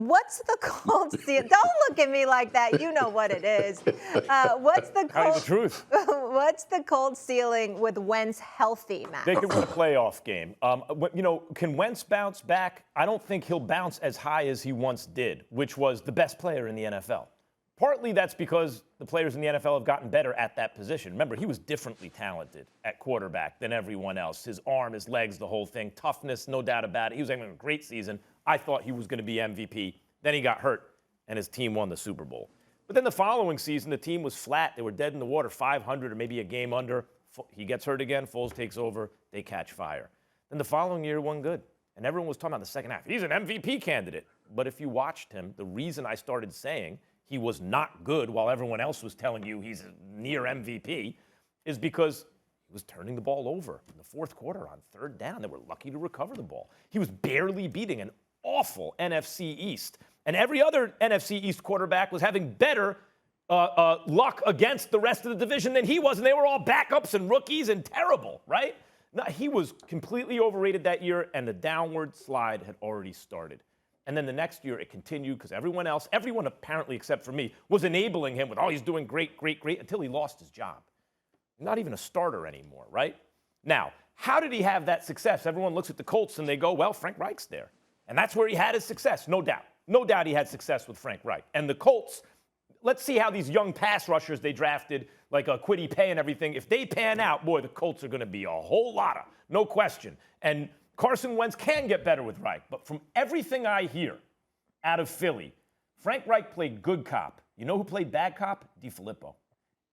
What's the Colts deal? Don't look at me like that. You know what it is. What's the Tell you the Colts? truth. What's the Colts ceiling with Wentz healthy, Matt? They could win a playoff game. Can Wentz bounce back? I don't think he'll bounce as high as he once did, which was the best player in the NFL. Partly that's because the players in the NFL have gotten better at that position. Remember, he was differently talented at quarterback than everyone else. His arm, his legs, the whole thing. Toughness, no doubt about it. He was having a great season. I thought he was going to be MVP. Then he got hurt, and his team won the Super Bowl. But then the following season, the team was flat. They were dead in the water, 500 or maybe a game under. He gets hurt again. Foles takes over. They catch fire. Then the following year, won good. And everyone was talking about the second half. He's an MVP candidate. But if you watched him, the reason I started saying he was not good while everyone else was telling you he's near MVP is because he was turning the ball over in the fourth quarter on third down. They were lucky to recover the ball. He was barely beating an awful NFC East. And every other NFC East quarterback was having better luck against the rest of the division than he was. And they were all backups and rookies and terrible, right? No, he was completely overrated that year, and the downward slide had already started. And then the next year it continued because everyone apparently except for me, was enabling him with, oh, he's doing great, great, great, until he lost his job. Not even a starter anymore, right? Now, how did he have that success? Everyone looks at the Colts and they go, well, Frank Reich's there. And that's where he had his success, no doubt. No doubt he had success with Frank Reich. And the Colts, let's see how these young pass rushers they drafted, like Kwity Paye and everything, if they pan out, boy, the Colts are going to be a whole lot of, no question. And Carson Wentz can get better with Reich. But from everything I hear out of Philly, Frank Reich played good cop. You know who played bad cop? DiFilippo.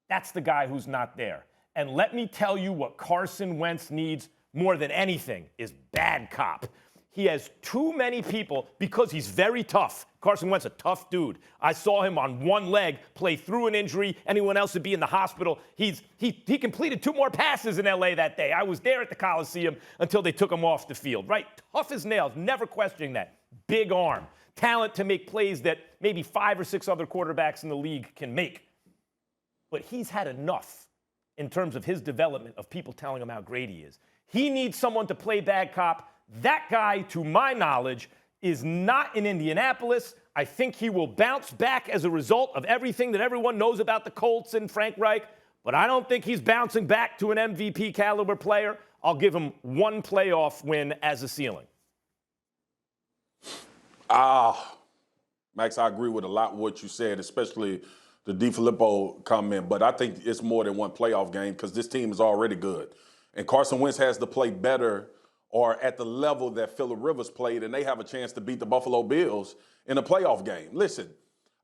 That's the guy who's not there. And let me tell you what Carson Wentz needs more than anything is bad cop. He has too many people because he's very tough. Carson Wentz, a tough dude. I saw him on one leg play through an injury. Anyone else would be in the hospital. He completed 2 more passes in L.A. that day. I was there at the Coliseum until they took him off the field, right? Tough as nails, never questioning that. Big arm, talent to make plays that maybe 5 or 6 other quarterbacks in the league can make. But he's had enough in terms of his development of people telling him how great he is. He needs someone to play bad cop. That guy, to my knowledge, is not in Indianapolis. I think he will bounce back as a result of everything that everyone knows about the Colts and Frank Reich, but I don't think he's bouncing back to an MVP caliber player. I'll give him 1 playoff win as a ceiling. Max, I agree with a lot of what you said, especially the DiFilippo comment, but I think it's more than 1 playoff game because this team is already good. And Carson Wentz has to play better or at the level that Phillip Rivers played, and they have a chance to beat the Buffalo Bills in a playoff game. Listen,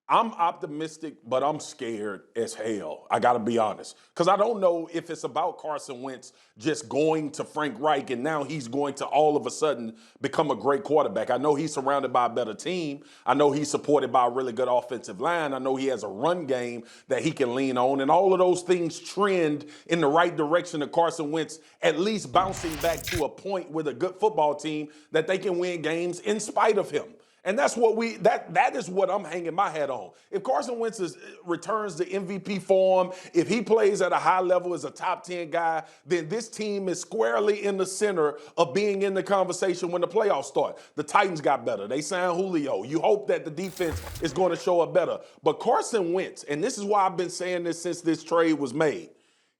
I'm optimistic, but I'm scared as hell. I got to be honest. Because I don't know if it's about Carson Wentz just going to Frank Reich and now he's going to all of a sudden become a great quarterback. I know he's surrounded by a better team. I know he's supported by a really good offensive line. I know he has a run game that he can lean on. And all of those things trend in the right direction of Carson Wentz at least bouncing back to a point with a good football team that they can win games in spite of him. And that's what that is what I'm hanging my hat on. If Carson Wentz returns to MVP form, if he plays at a high level as a top 10 guy, then this team is squarely in the center of being in the conversation when the playoffs start. The Titans got better. They signed Julio. You hope that the defense is going to show up better. But Carson Wentz, and this is why I've been saying this since this trade was made,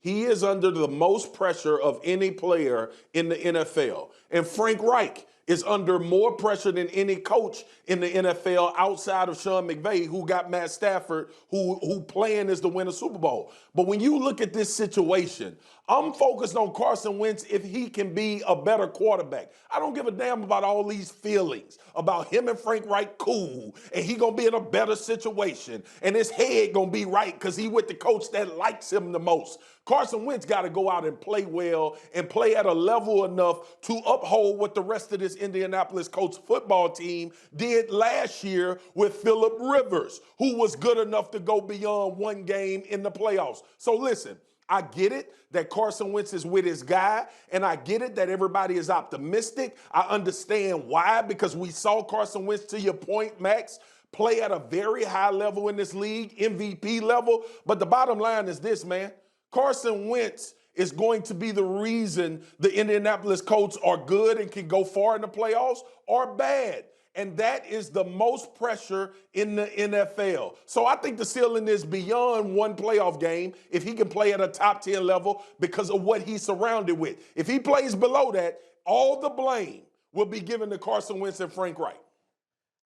he is under the most pressure of any player in the NFL. And Frank Reich is under more pressure than any coach in the NFL outside of Sean McVay, who got Matt Stafford, who plan is to win a Super Bowl. But when you look at this situation, I'm focused on Carson Wentz if he can be a better quarterback. I don't give a damn about all these feelings about him and Frank Reich cool, and he going to be in a better situation, and his head going to be right because he with the coach that likes him the most. Carson Wentz got to go out and play well and play at a level enough to uphold what the rest of this Indianapolis Colts football team did last year with Phillip Rivers, who was good enough to go beyond 1 game in the playoffs. So listen, I get it that Carson Wentz is with his guy, and I get it that everybody is optimistic. I understand why, because we saw Carson Wentz, to your point, Max, play at a very high level in this league, MVP level. But the bottom line is this, man. Carson Wentz is going to be the reason the Indianapolis Colts are good and can go far in the playoffs or bad. And that is the most pressure in the NFL. So I think the ceiling is beyond one playoff game if he can play at a top 10 level because of what he's surrounded with. If he plays below that, all the blame will be given to Carson Wentz and Frank Reich.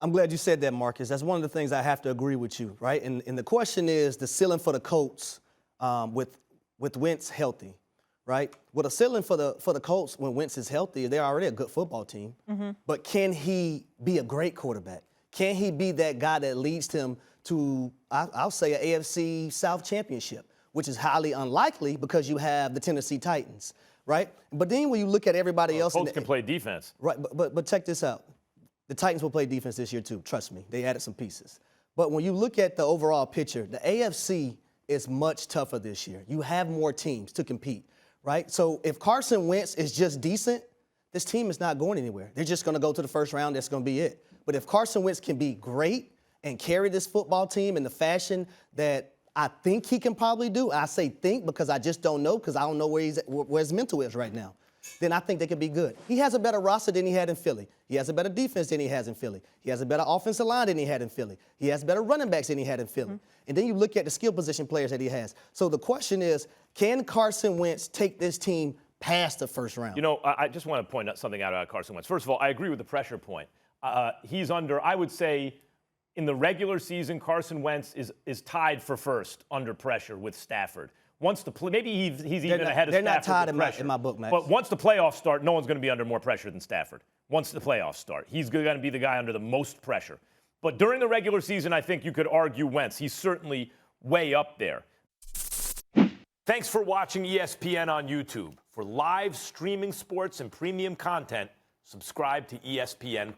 I'm glad you said that, Marcus. That's one of the things I have to agree with you, right? And the question is the ceiling for the Colts with Wentz healthy, right? With a ceiling for the Colts when Wentz is healthy, they're already a good football team. Mm-hmm. But can he be a great quarterback? Can he be that guy that leads them to, I'll say, an AFC South championship, which is highly unlikely because you have the Tennessee Titans, right? But then when you look at everybody else, Colts can play defense, right? But check this out. The Titans will play defense this year too. Trust me, they added some pieces. But when you look at the overall picture, the AFC is much tougher this year. You have more teams to compete, right? So if Carson Wentz is just decent, this team is not going anywhere. They're just going to go to the first round. That's going to be it. But if Carson Wentz can be great and carry this football team in the fashion that I think he can probably do, I say think because I just don't know because I don't know where his mental is right now, then I think they could be good. He has a better roster than he had in Philly. He has a better defense than he has in Philly. He has a better offensive line than he had in Philly. He has better running backs than he had in Philly. Mm-hmm. And then you look at the skill position players that he has. So the question is, can Carson Wentz take this team past the first round? You know, I just want to point out something out about Carson Wentz. First of all, I agree with the pressure point. He's under, I would say, in the regular season, Carson Wentz is tied for first under pressure with Stafford. Once the maybe he's even ahead of Stafford. They're not tied in my book, Max. But once the playoffs start, no one's going to be under more pressure than Stafford. Once the playoffs start, he's going to be the guy under the most pressure. But during the regular season, I think you could argue Wentz. He's certainly way up there. Thanks for watching ESPN on YouTube. For live streaming sports and premium content, subscribe to ESPN+.